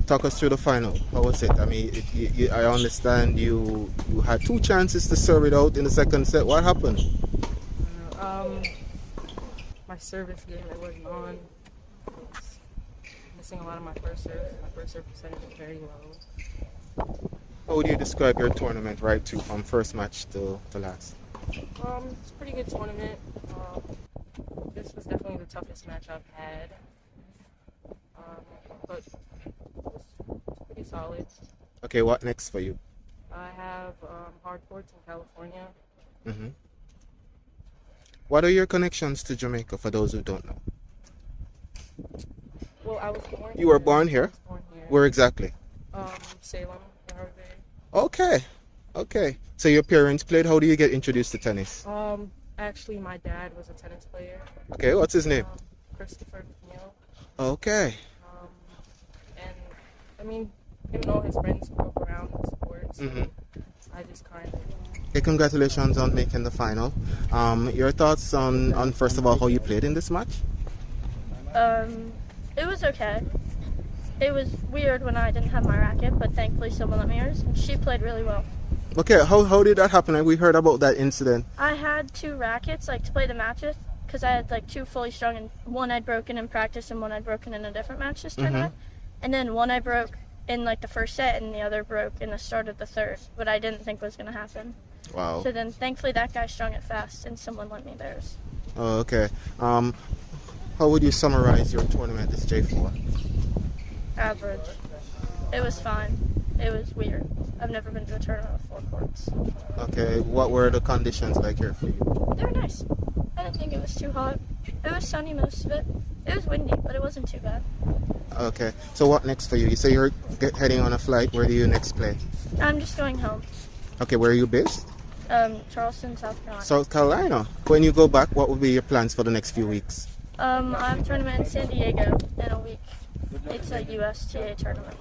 Talk us through the final. How was it? I mean, I understand you had two chances to serve it out in the second set. What happened? My service game, it wasn't on. I was missing a lot of my first serve. My first serve percentage was very low. How would you describe your tournament right to from first match to last? It's a pretty good tournament. This was definitely the toughest match I've had. But it's pretty solid. Okay, what next for you? I have hard courts in California. Mm-hmm. What are your connections to Jamaica for those who don't know? Well, I was born You were born here? I was born here. Where exactly? Salem, Harvey. Okay. Okay. So your parents played. How do you get introduced to tennis? Actually, my dad was a tennis player. Okay, what's his name? Christopher McNeil. Okay. And I mean, him and all his friends grew up around the sport, so I just kind of. Okay, congratulations on making the final. Your thoughts on first of all how you played in this match? It was okay. It was weird when I didn't have my racket, but thankfully someone let me hers. She played really well. Okay, how did that happen? We heard about that incident. I had two rackets to play the match with, because I had two fully strung, and one I'd broken in practice and one I'd broken in a different match this tournament. And then one I broke in the first set and the other broke in the start of the third, but I didn't think was going to happen. Wow. So then thankfully that guy strung it fast and someone lent me theirs. Oh, okay. How would you summarize your tournament this J4? Average. It was fine. It was weird. I've never been to a tournament with four courts. Okay, what were the conditions like here for you? They were nice. I didn't think it was too hot. It was sunny most of it. It was windy, but it wasn't too bad. Okay, so what next for you? You say you're heading on a flight. Where do you next play? I'm just going home. Okay, where are you based? Charleston, South Carolina. South Carolina. When you go back, what will be your plans for the next few weeks? I have a tournament in San Diego in a week. It's a USTA tournament.